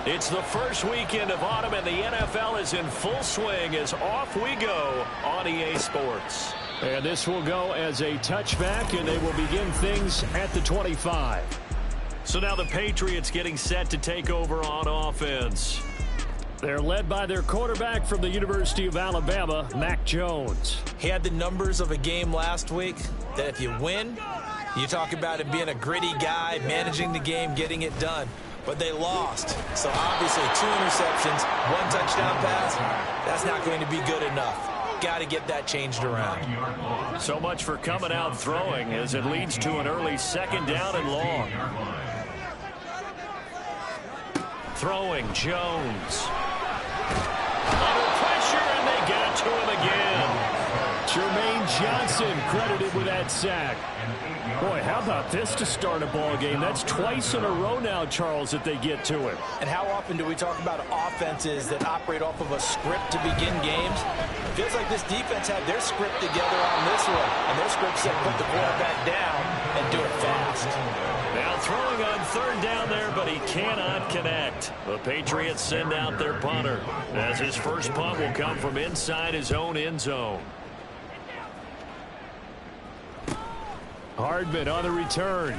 It's the first weekend of autumn, and the NFL is in full swing as off we go on EA Sports. And this will go as a touchback, and they will begin things at the 25. So now the Patriots getting set to take over on offense. They're led by their quarterback from the University of Alabama, Mac Jones. He had the numbers of a game last week that if you win, you talk about him being a gritty guy, managing the game, getting it done. But they lost. So obviously 2 interceptions, 1 touchdown pass, that's not going to be good enough. Got to get that changed around. So much for coming out throwing as it leads to an early 2nd down and long. Throwing Jones. Under pressure, and they get it to him again. Jermaine Johnson credited with that sack. Boy, how about this to start a ball game? That's twice in a row now, Charles, that they get to him. And how often do we talk about offenses that operate off of a script to begin games? It feels like this defense had their script together on this one. And their script said put the quarterback down and do it fast. Now throwing on 3rd down there, but he cannot connect. The Patriots send out their punter as his first punt will come from inside his own end zone. Hardman on the return.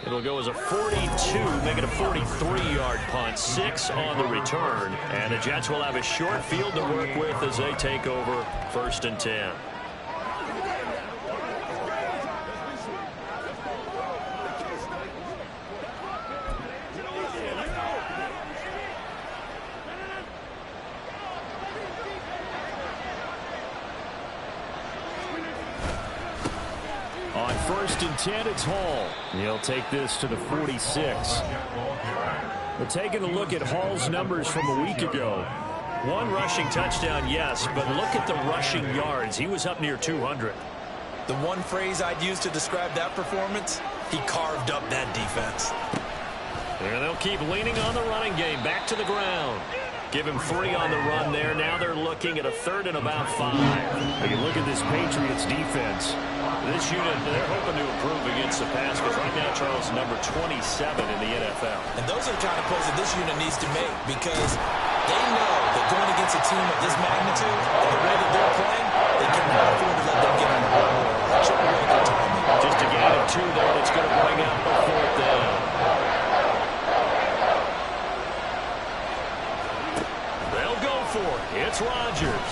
It'll go as a 42, make it a 43-yard punt, 6 on the return. And the Jets will have a short field to work with as they take over 1st and 10. On 1st and 10, it's Hall. He'll take this to the 46. But taking a look at Hall's numbers from a week ago. 1 rushing touchdown, yes, but look at the rushing yards. He was up near 200. The one phrase I'd use to describe that performance, he carved up that defense. And they'll keep leaning on the running game. Back to the ground. Give him 3 on the run there. Now they're looking at a 3rd and about 5. If you look at this Patriots defense. This unit, they're hoping to improve against the pass because right now, Charles, number 27 in the NFL. And those are the kind of plays that this unit needs to make because they know that going against a team of this magnitude and the way that they're playing, they cannot afford to let them get on the ball. That should be really good timing. Just a gain of 2 there that's going to bring up a 4th down. They'll go for it. It's Rodgers.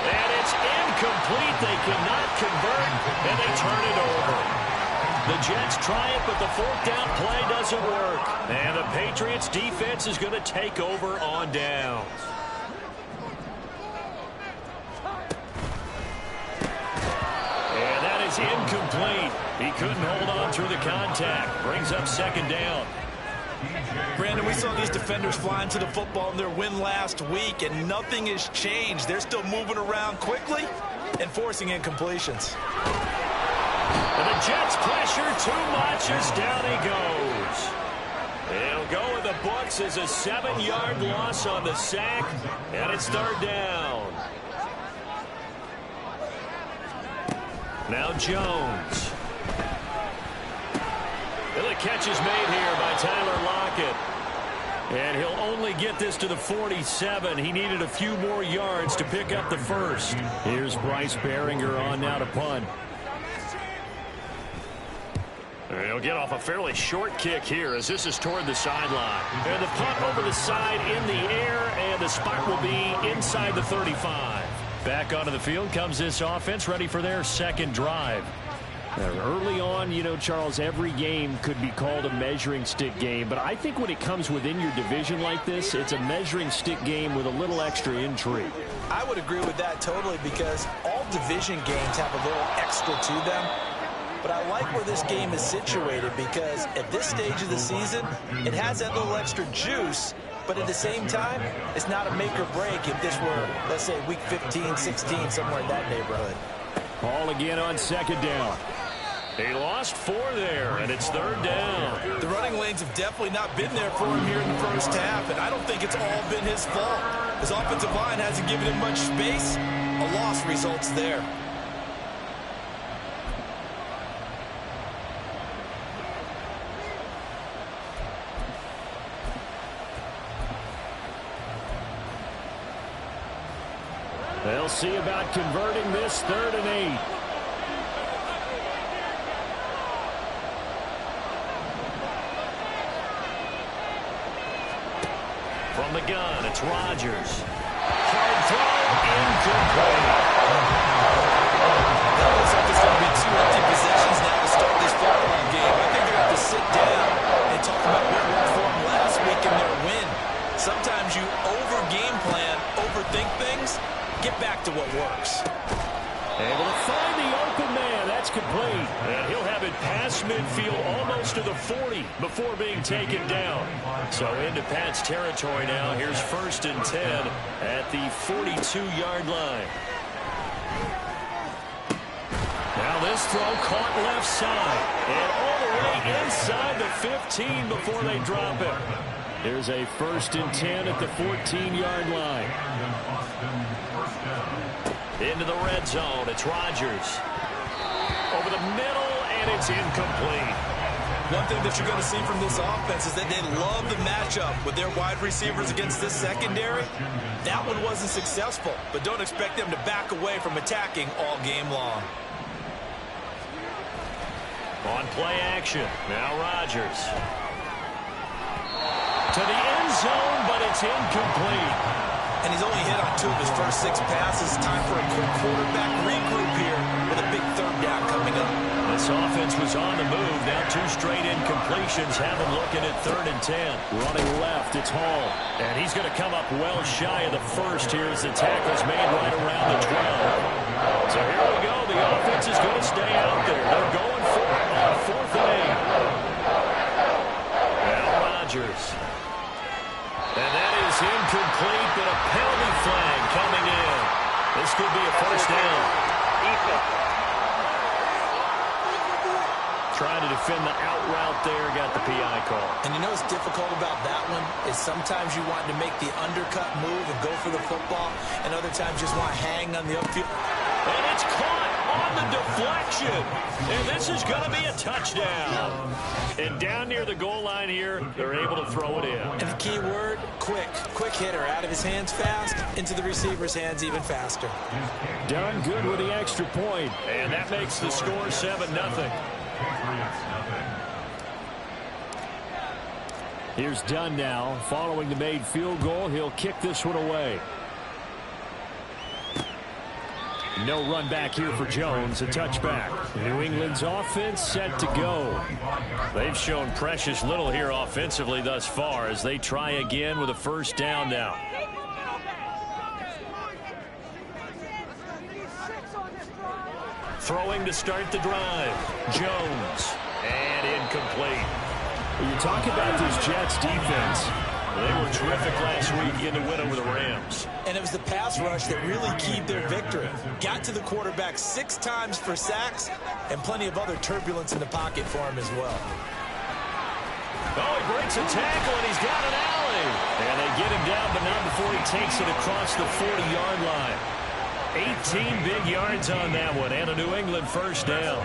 And it's incomplete. They cannot convert, and they turn it over. The Jets try it, but the 4th down play doesn't work. And the Patriots defense is going to take over on downs. And that is incomplete. He couldn't hold on through the contact. Brings up 2nd down. Brandon, we saw these defenders flying to the football in their win last week, and nothing has changed. They're still moving around quickly and forcing incompletions. And the Jets pressure too much as down he goes. They'll go with the books as a 7-yard loss on the sack, and it's 3rd down. Now Jones. And the catch is made here by Tyler Lockett. And he'll only get this to the 47. He needed a few more yards to pick up the 1st. Here's Bryce Baringer on now to punt. He'll get off a fairly short kick here as this is toward the sideline. And the punt over the side in the air, and the spot will be inside the 35. Back onto the field comes this offense, ready for their 2nd drive. Early on, you know, Charles, every game could be called a measuring stick game. But I think when it comes within your division like this, it's a measuring stick game with a little extra intrigue. I would agree with that totally because all division games have a little extra to them. But I like where this game is situated because at this stage of the season, it has that little extra juice. But at the same time, it's not a make or break if this were, let's say, week 15, 16, somewhere in that neighborhood. Ball again on 2nd down. He lost 4 there, and it's 3rd down. The running lanes have definitely not been there for him here in the 1st half, and I don't think it's all been his fault. His offensive line hasn't given him much space. A loss results there. They'll see about converting this 3rd and 8. From the gun, it's Rodgers. Hard throw, incomplete. That looks like it's going to be 2 empty possessions now to start this football game. I think they're going to have to sit down and talk about what worked for them last week in their win. Sometimes you over-game plan, overthink things. Get back to what works. Able to find the open man. That's complete. And he'll have it past midfield almost to the 40 before being taken down. So into Pat's territory now. Here's 1st and 10 at the 42-yard line. Now this throw caught left side. And all the way inside the 15 before they drop it. Here's a 1st and 10 at the 14-yard line. Into the red zone. It's Rodgers. Over the middle, and it's incomplete. One thing that you're going to see from this offense is that they love the matchup with their wide receivers against this secondary. That one wasn't successful, but don't expect them to back away from attacking all game long. On play action. Now Rodgers. To the end zone, but it's incomplete. And he's only hit on 2 of his first 6 passes. Time for a quick quarterback regroup here with a big 3rd down coming up. This offense was on the move. Now 2 straight incompletions have him looking at 3rd and 10. Running left, it's Hall. And he's going to come up well shy of the first here as the tackle's made right around the 12. So here we go. The offense is going to stay out there. They're going for it on 4th and 8. Now Rodgers. And that is incomplete, but a penalty flag coming in. This could be a 1st down. Trying to defend the out route there, got the PI call. And you know what's difficult about that one is sometimes you want to make the undercut move and go for the football, and other times just want to hang on the upfield. And it's caught on the deflection. And this is going to be a touchdown. And down near the goal line here, they're able to throw it in. And the key word, quick. Quick hitter, out of his hands fast, into the receiver's hands even faster. Done good with the extra point. And that makes the score 7-0. Here's Dunn now. Following the made field goal, he'll kick this one away. No run back here for Jones. A touchback. New England's offense set to go. They've shown precious little here offensively thus far as they try again with a 1st down now. Throwing to start the drive. Jones. And incomplete. You talk about this Jets defense. They were terrific last week in the win over the Rams. And it was the pass rush that really keyed their victory. Got to the quarterback 6 times for sacks and plenty of other turbulence in the pocket for him as well. Oh, he breaks a tackle, and he's got an alley. And they get him down, but not before he takes it across the 40-yard line. 18 big yards on that one, and a New England 1st down.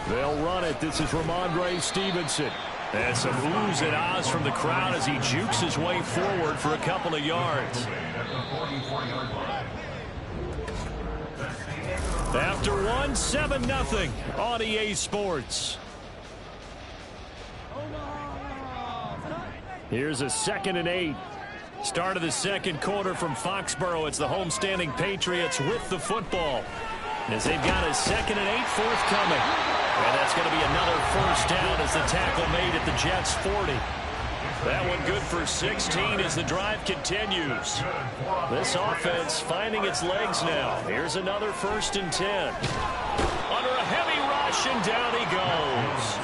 They'll run it. This is Ramondre Stevenson. And some oohs and ahs from the crowd as he jukes his way forward for a couple of yards. After one, 7-0 on EA Sports. Here's a 2nd and 8. Start of the 2nd quarter from Foxborough. It's the homestanding Patriots with the football. As they've got a 2nd and 8 forthcoming. And that's going to be another 1st down as the tackle made at the Jets' 40. That one good for 16 as the drive continues. This offense finding its legs now. Here's another 1st and 10. Under a heavy rush, and down he goes.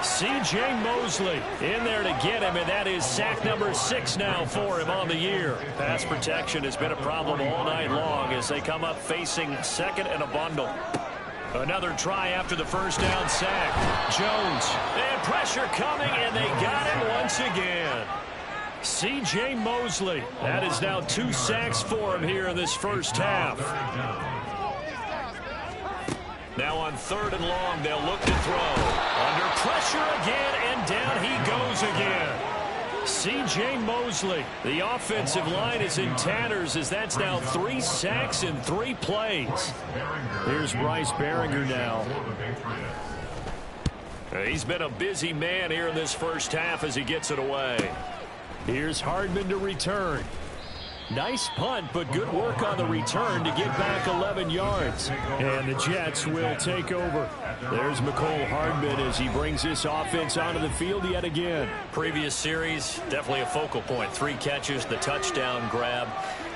C.J. Mosley in there to get him, and that is sack number 6 now for him on the year. Pass protection has been a problem all night long as they come up facing 2nd and a bundle. Another try after the 1st down sack. Jones, and pressure coming, and they got him once again. C.J. Mosley, that is now 2 sacks for him here in this 1st half. Now on 3rd and long, they'll look to throw. Under pressure again, and down he goes again. C.J. Mosley. The offensive line is in tatters as that's now 3 sacks in 3 plays. Here's Bryce Baringer now. He's been a busy man here in this first half as he gets it away. Here's Hardman to return. Nice punt, but good work on the return to get back 11 yards. And the Jets will take over. There's Mecole Hardman as he brings this offense onto the field yet again. Previous series, definitely a focal point. 3 catches, the touchdown grab.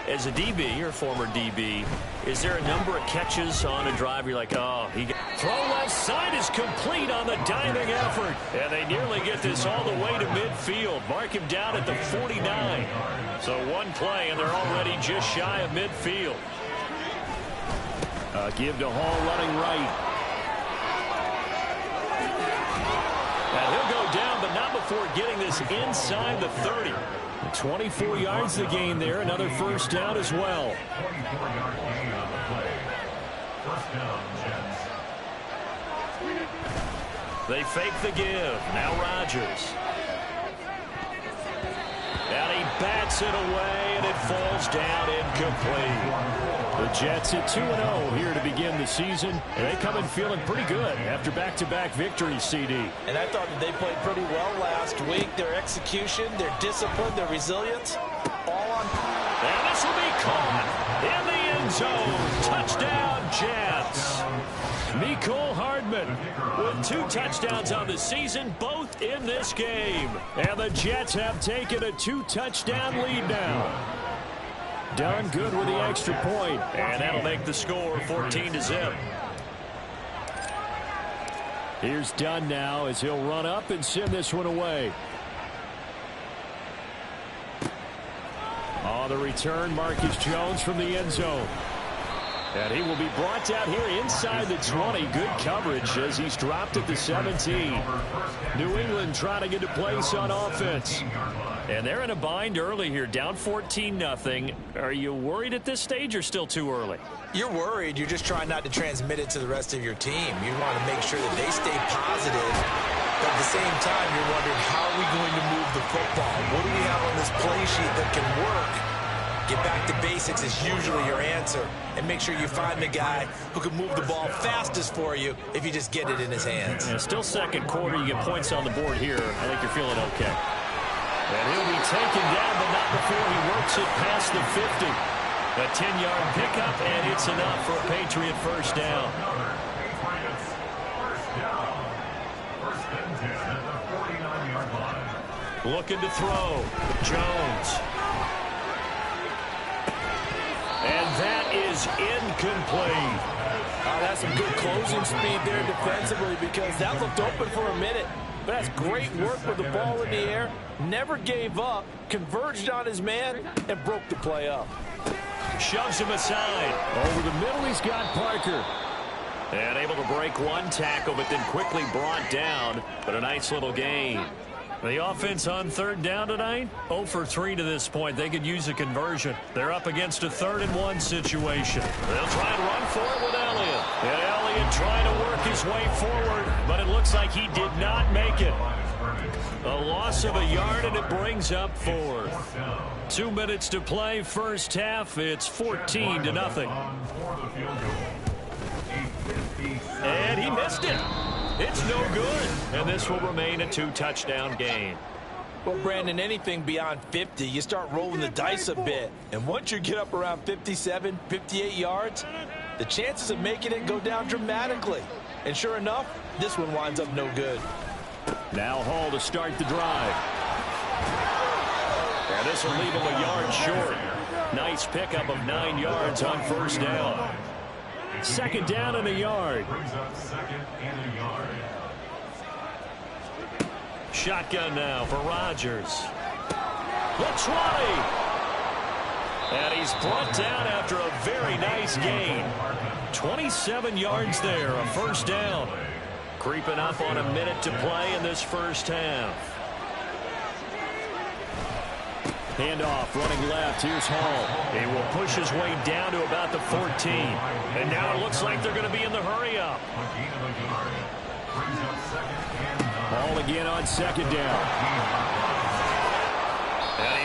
As a DB, or former DB, is there a number of catches on a drive you're like, oh, he got... Throw left side is complete on the diving effort. And they nearly get this all the way to midfield. Mark him down at the 49. So 1 play, and they're already just shy of midfield. Give to Hall running right. And he'll go down, but not before getting this inside the 30. 24 yards the gain there. Another first down as well. They fake the give. Now Rodgers. And he bats it away, and it falls down incomplete. The Jets at 2-0 here to begin the season, and they come in feeling pretty good after back-to-back victories, CD. And I thought that they played pretty well last week. Their execution, their discipline, their resilience, all on. And this will be caught in the end zone. Touchdown, Jets. Mecole Hardman with 2 touchdowns on the season, both in this game. And the Jets have taken a 2-touchdown lead now. Done good with the extra point. And that'll make the score 14-0. Here's Dunn now as he'll run up and send this one away. On the return, Marcus Jones from the end zone. And he will be brought down here inside the 20. Good coverage as he's dropped at the 17. New England trying to get a place on offense. And they're in a bind early here, down 14-0. Are you worried at this stage or still too early? You're worried. You're just trying not to transmit it to the rest of your team. You want to make sure that they stay positive. But at the same time, you're wondering, how are we going to move the football? What do we have on this play sheet that can work? Get back to basics is usually your answer. And make sure you find the guy who can move the ball fastest for you if you just get it in his hands. And still second quarter. You get points on the board here. I think you're feeling okay. And he'll be taken down, but not before he works it past the 50. A 10-yard pickup, and it's enough for a Patriot first down. Looking to throw. Jones. And that is incomplete. That's some good closing speed there defensively, because that looked open for a minute. But that's great work with the ball in the air. Never gave up, converged on his man, and broke the play up. Shoves him aside. Over the middle, he's got Parker. And able to break 1 tackle, but then quickly brought down. But a nice little gain. The offense on 3rd down tonight, 0 for 3 to this point. They could use a conversion. They're up against a 3rd and 1 situation. They'll try and run for it with Elliott. And Elliott trying to work his way forward, but it looks like he did not make it. A loss of a yard, and it brings up 4th. 2 minutes to play first half. It's 14-0. And he missed it. It's no good. And this will remain a 2-touchdown game. Well, Brandon, anything beyond 50, you start rolling the dice a bit. And once you get up around 57, 58 yards, the chances of making it go down dramatically. And sure enough, this one winds up no good. Now Hall to start the drive. And this will leave him a yard short. Nice pickup of 9 yards on first down. 2nd down and a yard. Shotgun now for Rodgers. The 20. And he's brought down after a very nice gain. 27 yards there, a first down. Creeping up on a minute to play in this first half. Handoff, running left. Here's Hall. He will push his way down to about the 14. And now it looks like they're going to be in the hurry-up. Hall again on 2nd down.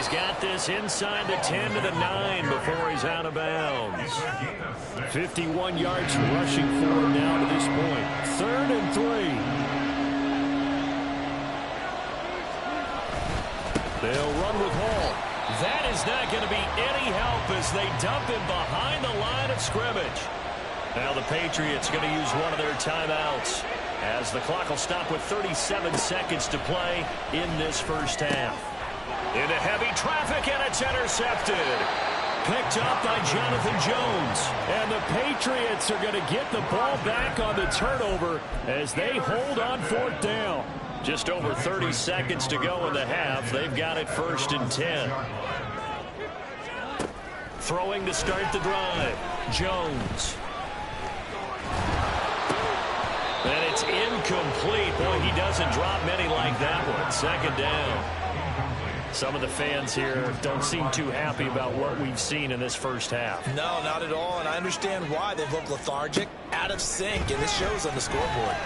he's got this inside the 10 to the 9 before he's out of bounds. 51 yards rushing for him now to this point. 3rd and 3. They'll run with Hall. That is not going to be any help as they dump him behind the line of scrimmage. Now the Patriots going to use one of their timeouts as the clock will stop with 37 seconds to play in this first half. Into heavy traffic, and it's intercepted. Picked up by Jonathan Jones. And the Patriots are going to get the ball back on the turnover as they hold on 4th down. Just over 30 seconds to go in the half. They've got it 1st and 10. Throwing to start the drive. Jones. And it's incomplete. Boy, he doesn't drop many like that one. 2nd down. Some of the fans here don't seem too happy about what we've seen in this first half. No, not at all, and I understand why. They've looked lethargic, out of sync, and this shows on the scoreboard.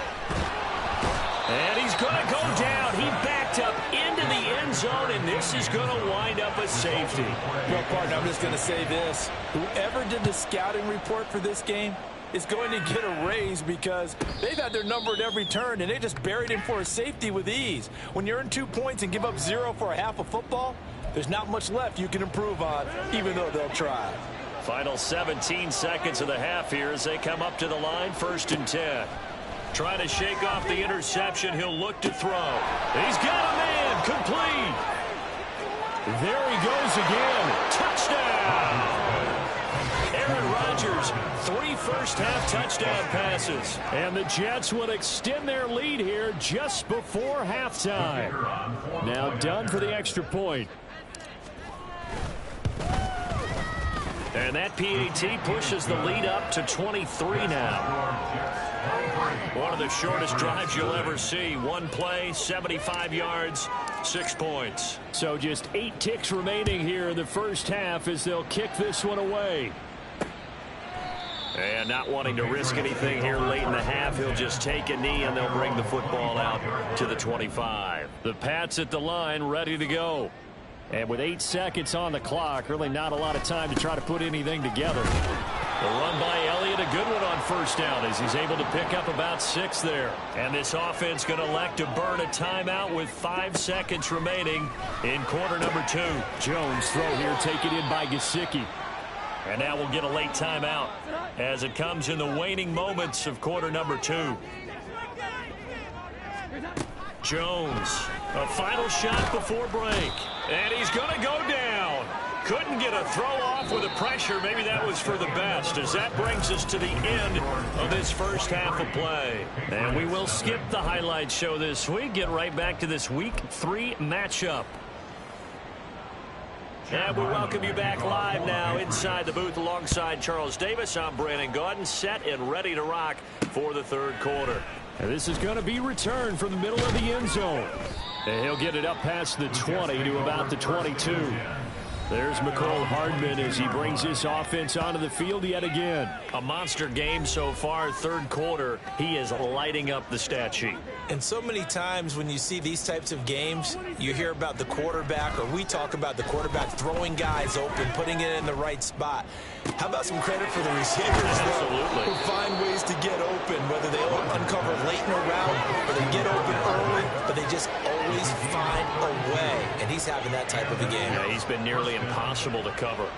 And he's going to go down. He backed up into the end zone, and this is going to wind up a safety. Well, partner, I'm just going to say this. Whoever did the scouting report for this game is going to get a raise because they've had their number at every turn, and they just buried him for a safety with ease. When you earn 2 points and give up 0 for a half of football, there's not much left you can improve on, even though they'll try. Final 17 seconds of the half here as they come up to the line, 1st and 10. Trying to shake off the interception. He'll look to throw. He's got a man. Complete. There he goes again. Touchdown. Aaron Rodgers, 3 first-half touchdown passes. And the Jets will extend their lead here just before halftime. Now done for the extra point. And that PAT pushes the lead up to 23 now. One of the shortest drives you'll ever see. One play, 75 yards, 6 points. So just 8 ticks remaining here in the first half as they'll kick this one away. And not wanting to risk anything here late in the half, he'll just take a knee and they'll bring the football out to the 25. The Pats at the line ready to go. And with 8 seconds on the clock, really not a lot of time to try to put anything together. The run by Elliott, a good one on 1st down as he's able to pick up about 6 there. And this offense going to elect to burn a timeout with 5 seconds remaining in quarter number 2. Jones throw here taken in by Gesicki. And now we'll get a late timeout as it comes in the waning moments of quarter number 2. Jones, a final shot before break. And he's going to go down. Couldn't get a throw off with the pressure. Maybe that was for the best, as that brings us to the end of this first half of play. And we will skip the highlight show this week. Get right back to this Week 3 matchup. And we welcome you back live now inside the booth alongside Charles Davis. I'm Brandon Gaudin, set and ready to rock for the 3rd quarter. And this is going to be returned from the middle of the end zone. And he'll get it up past the 20 to about the 22. There's Mecole Hardman as he brings this offense onto the field yet again. A monster game so far, 3rd quarter. He is lighting up the stat sheet. And so many times when you see these types of games, you hear about the quarterback, or we talk about the quarterback throwing guys open, putting it in the right spot. How about some credit for the receivers? Absolutely. Who find ways to get open, whether they uncover late in a route or they get open early, but they just always find a way. And he's having that type of a game. Yeah, he's been nearly impossible to cover.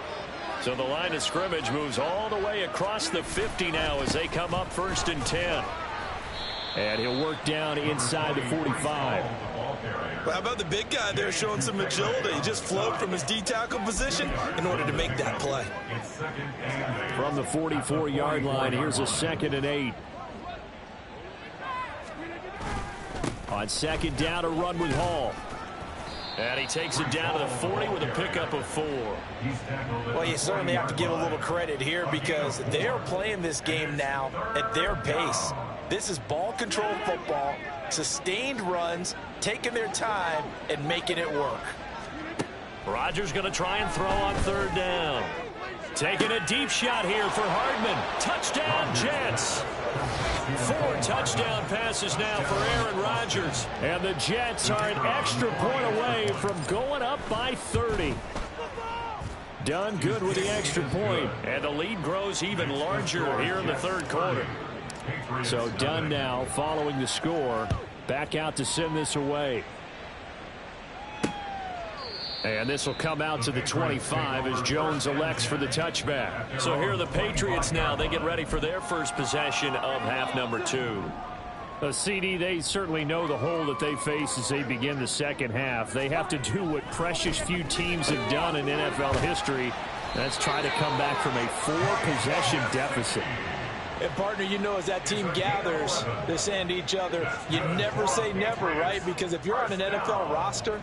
So the line of scrimmage moves all the way across the 50 now as they come up 1st and 10. And he'll work down inside the 45. Well, how about the big guy there showing some agility? He just flowed from his D-tackle position in order to make that play. From the 44-yard line, here's a 2nd and 8. On 2nd down, a run with Hall. And he takes it down to the 40 with a pickup of 4. Well, you certainly have to give a little credit here because they are playing this game now at their pace. This is ball control football, sustained runs, taking their time, and making it work. Rodgers going to try and throw on 3rd down. Taking a deep shot here for Hardman. Touchdown, Jets. 4 touchdown passes now for Aaron Rodgers. And the Jets are an extra point away from going up by 30. Done good with the extra point. And the lead grows even larger here in the third quarter. So Dunn now following the score. Back out to send this away. And this will come out to the 25 as Jones elects for the touchback. So here are the Patriots now. They get ready for their first possession of half number 2. CD, they certainly know the hole that they face as they begin the second half. They have to do what precious few teams have done in NFL history. That's try to come back from a 4-possession deficit. And, partner, you know, as that team gathers, they're saying to each other, you never say never, right? Because if you're on an NFL roster,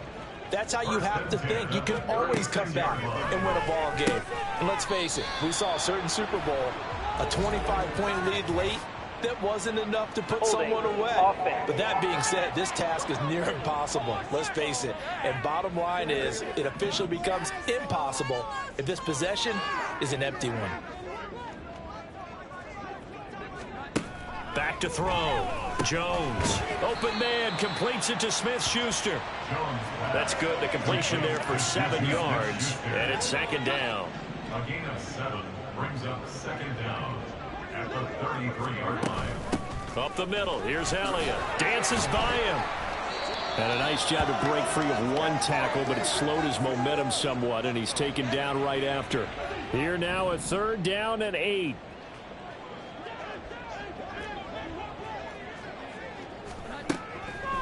that's how you have to think. You can always come back and win a ball game. And let's face it, we saw a certain Super Bowl, a 25-point lead late, that wasn't enough to put someone away. But that being said, this task is near impossible. Let's face it. And bottom line is, it officially becomes impossible if this possession is an empty one. Back to throw. Jones. Open man. Completes it to Smith-Schuster. That's good. The completion there for 7 yards. And it's second down. A gain of 7 brings up second down at the 33-yard line. Up the middle. Here's Elliott. Dances by him. And a nice job to break free of 1 tackle, but it slowed his momentum somewhat, and he's taken down right after. Here now a 3rd down and 8.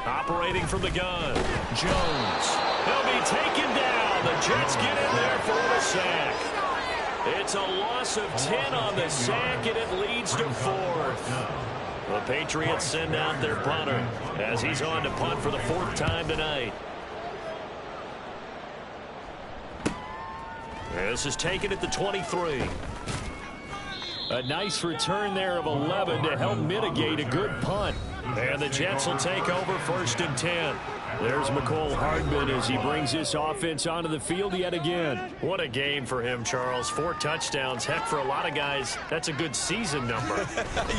Operating from the gun. Jones. He'll be taken down. The Jets get in there for the sack. It's a loss of 10 on the sack, and it leads to 4th. The Patriots send out their punter as he's on to punt for the 4th time tonight. This is taken at the 23. A nice return there of 11 to help mitigate a good punt. And the Jets will take over 1st and 10. There's McCole Hardman as he brings this offense onto the field yet again. What a game for him, Charles. 4 touchdowns. Heck, for a lot of guys, that's a good season number.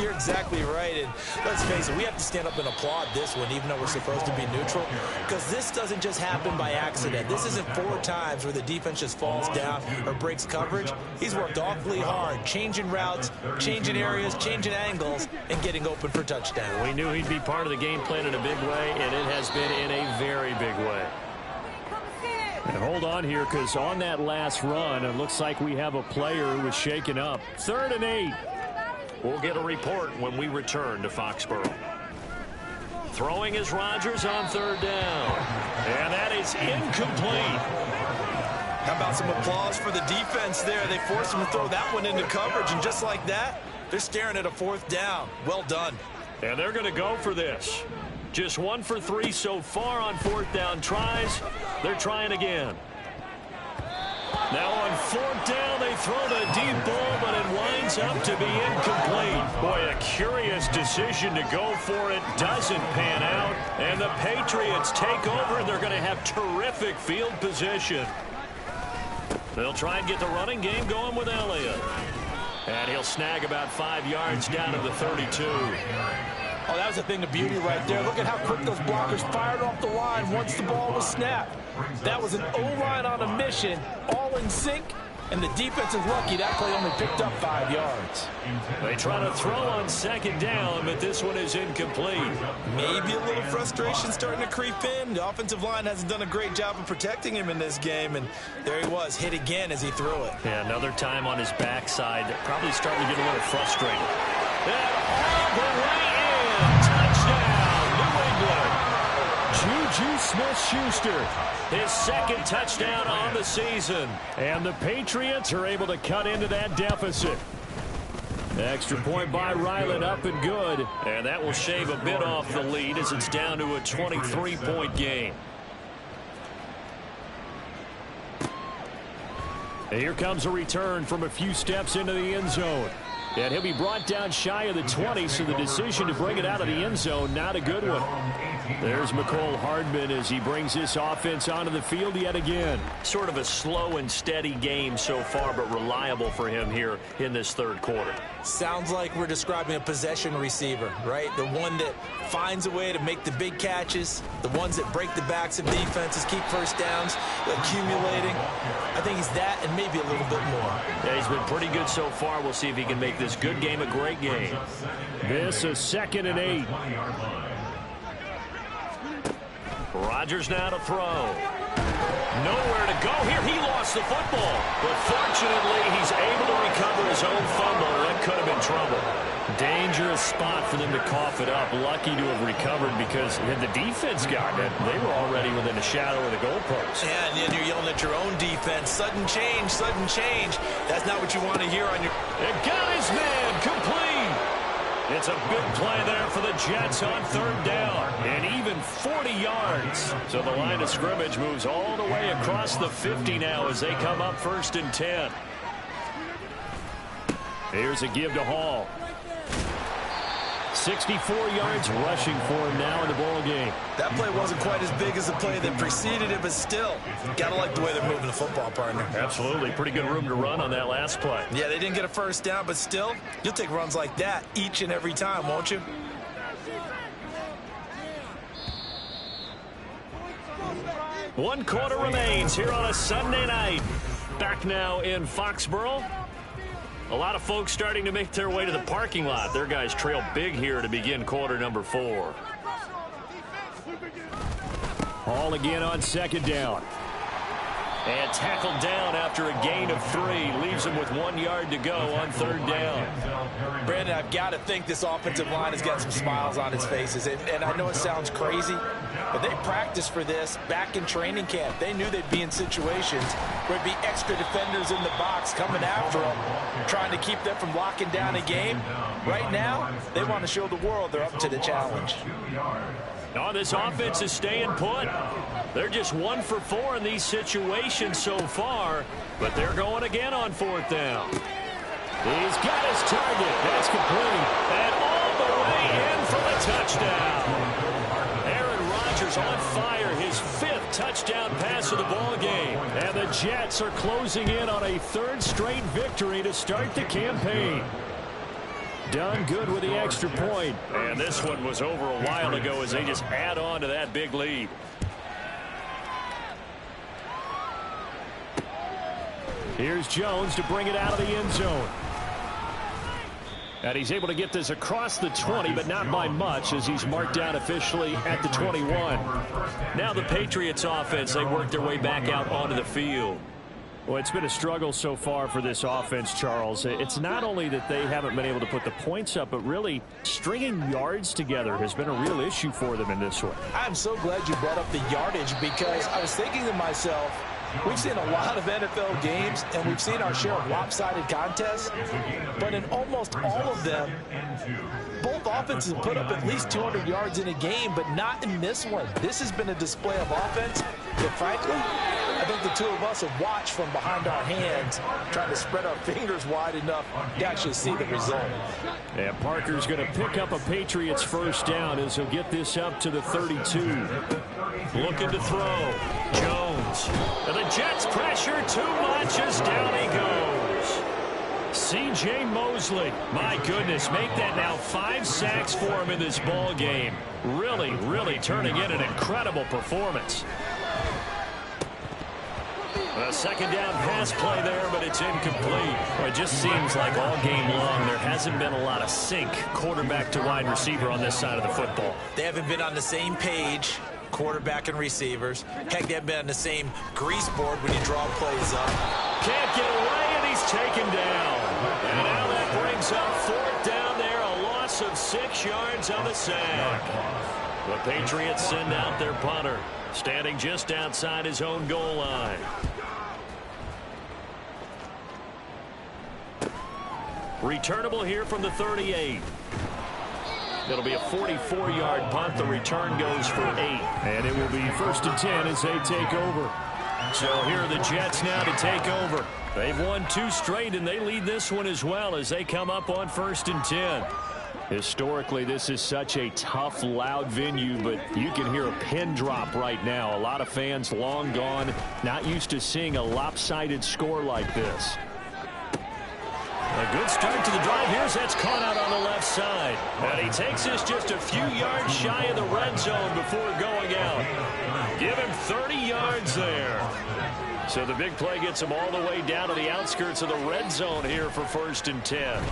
You're exactly right. And let's face it, we have to stand up and applaud this one, even though we're supposed to be neutral, because this doesn't just happen by accident. This isn't 4 times where the defense just falls down or breaks coverage. He's worked awfully hard, changing routes, changing areas, changing angles, and getting open for touchdown. We knew he'd be part of the game plan in a big way, and it has been in a very big way. And hold on here, because on that last run, it looks like we have a player who was shaken up. 3rd and 8. We'll get a report when we return to Foxborough. Throwing is Rodgers on 3rd down. And that is incomplete. How about some applause for the defense there? They forced him to throw that one into coverage, and just like that, they're staring at a 4th down. Well done. And they're going to go for this. Just 1 for 3 so far on 4th down tries. They're trying again. Now on 4th down, they throw the deep ball, but it winds up to be incomplete. Boy, a curious decision to go for it. Doesn't pan out. And the Patriots take over, and they're going to have terrific field position. They'll try and get the running game going with Elliott. And he'll snag about 5 yards down to the 32. Oh, that was a thing of beauty right there. Look at how quick those blockers fired off the line once the ball was snapped. That was an O-line on a mission, all in sync, and the defense is lucky that play only picked up 5 yards. They try to throw on 2nd down, but this one is incomplete. Maybe a little frustration starting to creep in. The offensive line hasn't done a great job of protecting him in this game, and there he was, hit again as he threw it. Yeah, another time on his backside, probably starting to get a little frustrated. And all the way in, touchdown, New England. Juju Smith-Schuster, his 2nd touchdown on the season. And the Patriots are able to cut into that deficit. Extra point by Ryland, up and good. And that will shave a bit off the lead as it's down to a 23-point game. And here comes a return from a few steps into the end zone. And he'll be brought down shy of the 20, so the decision to bring it out of the end zone, not a good one. There's Mecole Hardman as he brings this offense onto the field yet again. Sort of a slow and steady game so far, but reliable for him here in this third quarter. Sounds like we're describing a possession receiver, right? The one that finds a way to make the big catches, the ones that break the backs of defenses, keep first downs, accumulating. I think he's that and maybe a little bit more. Yeah, he's been pretty good so far. We'll see if he can make this good game a great game. This is 2nd and 8. Rodgers now to throw. Nowhere to go here. He lost the football. But fortunately, he's able to recover his own fumble. That could have been trouble. Dangerous spot for them to cough it up. Lucky to have recovered because had the defense gotten it, they were already within a shadow of the goalpost. Yeah, and then you're yelling at your own defense. Sudden change, sudden change. That's not what you want to hear on your... It got his man complete. It's a big play there for the Jets on 3rd down. And even 40 yards. So the line of scrimmage moves all the way across the 50 now as they come up 1st and 10. Here's a give to Hall. 64 yards rushing for him now in the ball game. That play wasn't quite as big as the play that preceded it, but still, gotta like the way they're moving the football, partner. Absolutely. Pretty good room to run on that last play. Yeah, they didn't get a first down, but still, you'll take runs like that each and every time, won't you? One quarter remains here on a Sunday night. Back now in Foxborough. A lot of folks starting to make their way to the parking lot. Their guys trail big here to begin quarter number 4. Hall again on 2nd down. And tackled down after a gain of 3. Leaves him with 1 yard to go on 3rd down. Brandon, I've got to think this offensive line has got some smiles on its faces. And I know it sounds crazy, but they practiced for this back in training camp. They knew they'd be in situations where there'd be extra defenders in the box coming after them, trying to keep them from locking down a game. Right now, they want to show the world they're up to the challenge. Oh, this offense is staying put. They're just 1 for 4 in these situations so far, but they're going again on 4th down. He's got his target. That's complete. And all the way in for the touchdown. Aaron Rodgers on fire, his 5th touchdown pass of the ball game. And the Jets are closing in on a 3rd straight victory to start the campaign. Done good with the extra point. And this one was over a while ago as they just add on to that big lead. Here's Jones to bring it out of the end zone. And he's able to get this across the 20, but not by much as he's marked down officially at the 21. Now the Patriots offense, they work their way back out onto the field. Well, it's been a struggle so far for this offense, Charles. It's not only that they haven't been able to put the points up, but really stringing yards together has been a real issue for them in this one. I'm so glad you brought up the yardage because I was thinking to myself, we've seen a lot of NFL games, and we've seen our share of lopsided contests, but in almost all of them, both offenses put up at least 200 yards in a game, but not in this one. This has been a display of offense that, frankly, I think the two of us have watched from behind our hands, trying to spread our fingers wide enough to actually see the result. And Parker's going to pick up a Patriots 1st down as he'll get this up to the 32. Looking to throw. Jones. And the Jets pressure too much as down he goes. C.J. Mosley. My goodness, make that now 5 sacks for him in this ball game. Really, really turning in an incredible performance. A 2nd down pass play there, but it's incomplete. Well, it just seems like all game long there hasn't been a lot of sync quarterback to wide receiver on this side of the football. They haven't been on the same page, quarterback and receivers. Heck, they haven't been on the same grease board when you draw plays up. Can't get away, and he's taken down. And now that brings up 4th down there, a loss of 6 yards on the sack. The Patriots send out their punter, standing just outside his own goal line. Returnable here from the 38. It'll be a 44-yard punt. The return goes for 8. And it will be 1st and 10 as they take over. So here are the Jets now to take over. They've won 2 straight, and they lead this one as well as they come up on 1st and 10. Historically, this is such a tough, loud venue, but you can hear a pin drop right now. A lot of fans long gone, not used to seeing a lopsided score like this. A good start to the drive. Here's that's caught out on the left side. And he takes this just a few yards shy of the red zone before going out. Give him 30 yards there. So the big play gets him all the way down to the outskirts of the red zone here for 1st and 10.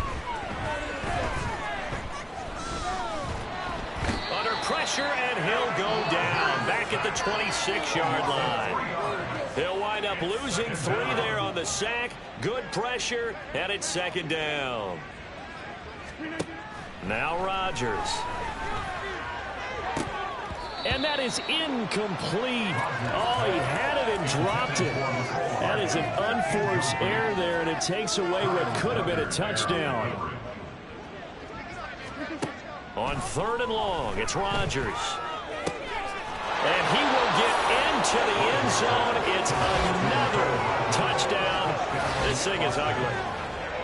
Under pressure, and he'll go down back at the 26-yard line. He'll wind up losing 3 there on the sack. Good pressure, and it's 2nd down. Now Rodgers. And that is incomplete. Oh, he had it and dropped it. That is an unforced error there, and it takes away what could have been a touchdown. On 3rd and long, it's Rodgers. And he will get into the end zone. It's another touchdown. This thing is ugly.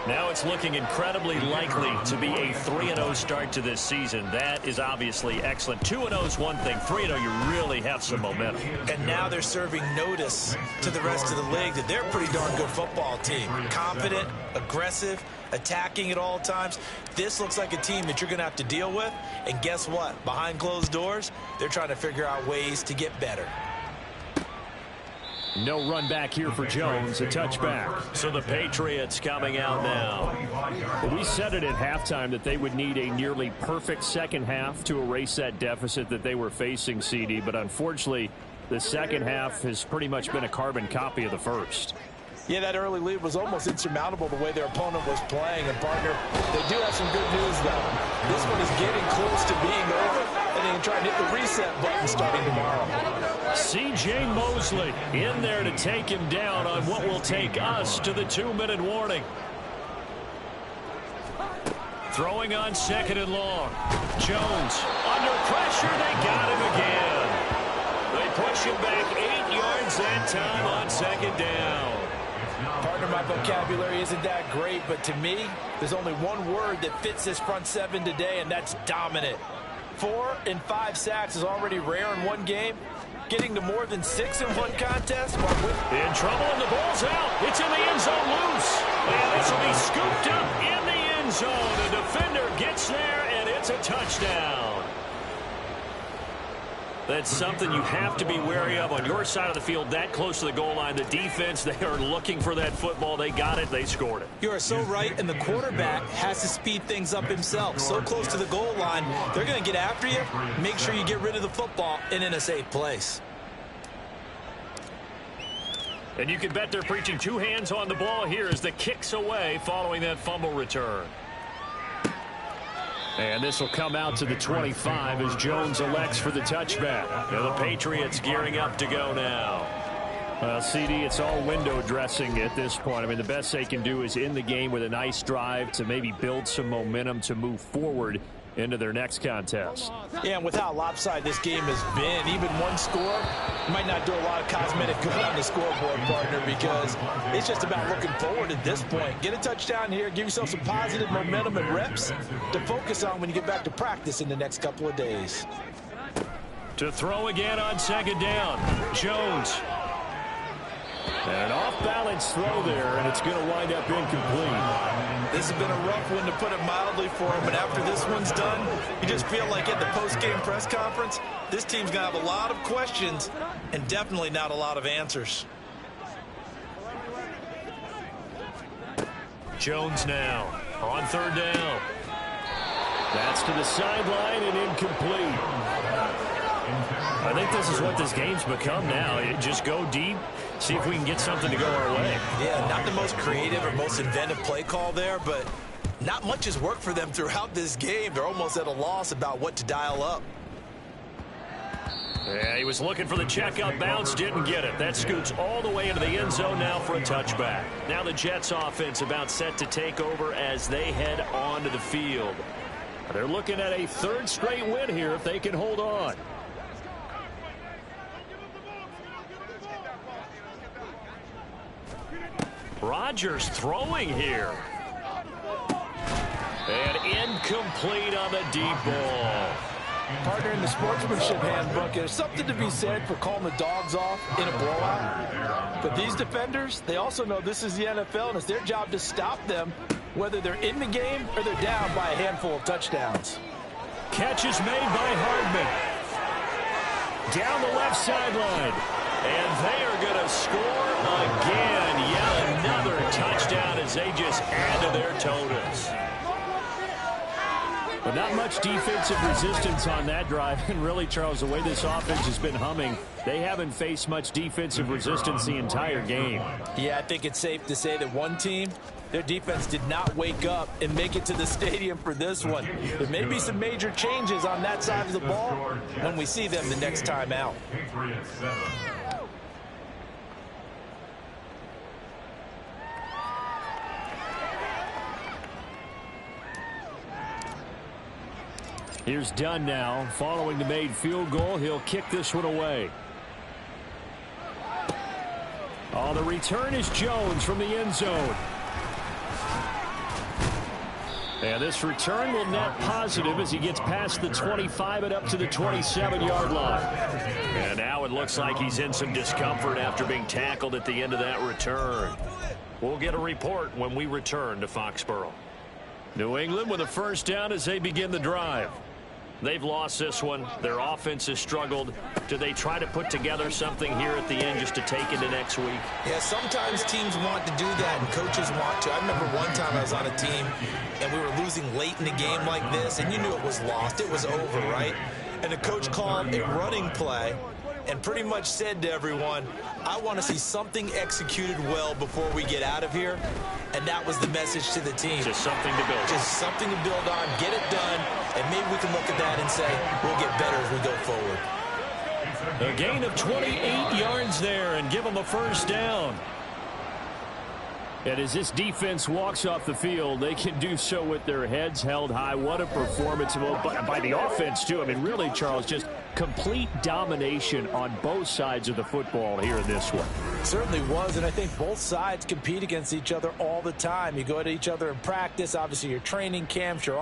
Now it's looking incredibly likely to be a 3-0 start to this season. That is obviously excellent. 2-0 is one thing. 3-0, you really have some momentum. And now they're serving notice to the rest of the league that they're a pretty darn good football team. Confident, aggressive, attacking at all times. This looks like a team that you're going to have to deal with. And guess what? Behind closed doors, they're trying to figure out ways to get better. No run back here for Jones, a touchback. So the Patriots coming out now. Well, we said it at halftime that they would need a nearly perfect second half to erase that deficit that they were facing, CD. But unfortunately, the second half has pretty much been a carbon copy of the first. Yeah, that early lead was almost insurmountable the way their opponent was playing. And, partner, they do have some good news, though. This one is getting close to being over, and they can try and hit the reset button starting tomorrow. C.J. Mosley in there to take him down on what will take us to the 2-minute warning. Throwing on 2nd and long. Jones under pressure. They got him again. They push him back 8 yards that time on 2nd down. Partner, my vocabulary isn't that great, but to me, there's only one word that fits this front seven today, and that's dominant. 4 and 5 sacks is already rare in one game. Getting to more than 6 in one contest. In trouble, and the ball's out. It's in the end zone loose. And this will be scooped up in the end zone. The defender gets there, and it's a touchdown. That's something you have to be wary of on your side of the field, that close to the goal line. The defense, they are looking for that football. They got it. They scored it. You are so right, and the quarterback has to speed things up himself. So close to the goal line, they're going to get after you. Make sure you get rid of the football and in a safe place. And you can bet they're preaching 2 hands on the ball here as the kick's away following that fumble return. And this will come out to the 25 as Jones elects for the touchback. Now the Patriots gearing up to go now. Well, CD, it's all window dressing at this point. I mean, the best they can do is end the game with a nice drive to maybe build some momentum to move forward into their next contest. Yeah, and with how lopsided this game has been, even one score might not do a lot of cosmetic good on the scoreboard, partner, because it's just about looking forward at this point. Get a touchdown here, give yourself some positive momentum and reps to focus on when you get back to practice in the next couple of days. To throw again on 2nd down, Jones. And an off-balance throw there, and it's going to wind up incomplete. This has been a rough one, to put it mildly, for him, but after this one's done, you just feel like at the post-game press conference, this team's going to have a lot of questions and definitely not a lot of answers. Jones now on 3rd down. That's to the sideline and incomplete. I think this is what this game's become now. Just go deep, see if we can get something to go our way. Yeah, not the most creative or most inventive play call there, but not much has worked for them throughout this game. They're almost at a loss about what to dial up. Yeah, he was looking for the checkout bounce, didn't get it. That scoots all the way into the end zone now for a touchback. Now the Jets offense about set to take over as they head onto the field. They're looking at a 3rd straight win here if they can hold on. Rodgers throwing here. And incomplete on the deep ball. Partner, in the sportsmanship handbook, there's something to be said for calling the dogs off in a blowout. But these defenders, they also know this is the NFL, and it's their job to stop them, whether they're in the game or they're down by a handful of touchdowns. Catch is made by Hardman. Down the left sideline. And they are going to score again. Yeah, another touchdown as they just add to their totals. But not much defensive resistance on that drive. And really, Charles, the way this offense has been humming, they haven't faced much defensive resistance the entire game. Yeah, I think it's safe to say that one team, their defense did not wake up and make it to the stadium for this one. There may be some major changes on that side of the ball when we see them the next time out. Patriots 7. Here's Dunn now. Following the made field goal, he'll kick this one away. Oh, the return is Jones from the end zone. And this return will net positive as he gets past the 25 and up to the 27-yard line. And now it looks like he's in some discomfort after being tackled at the end of that return. We'll get a report when we return to Foxborough. New England with a first down as they begin the drive. They've lost this one. Their offense has struggled. Do they try to put together something here at the end just to take into next week? Yeah, sometimes teams want to do that and coaches want to. I remember one time I was on a team and we were losing late in a game like this, and you knew it was lost. It was over, right? And the coach called a running play and pretty much said to everyone, I want to see something executed well before we get out of here. And that was the message to the team. Just something to build on. Just something to build on, get it done, and maybe we can look at that and say, we'll get better as we go forward. A gain of 28 yards there and give them a first down. And as this defense walks off the field, they can do so with their heads held high. What a performance by the offense, too. I mean, really, Charles, just complete domination on both sides of the football here in this one. Certainly was, and I think both sides compete against each other all the time. You go at each other in practice, obviously your training camps, your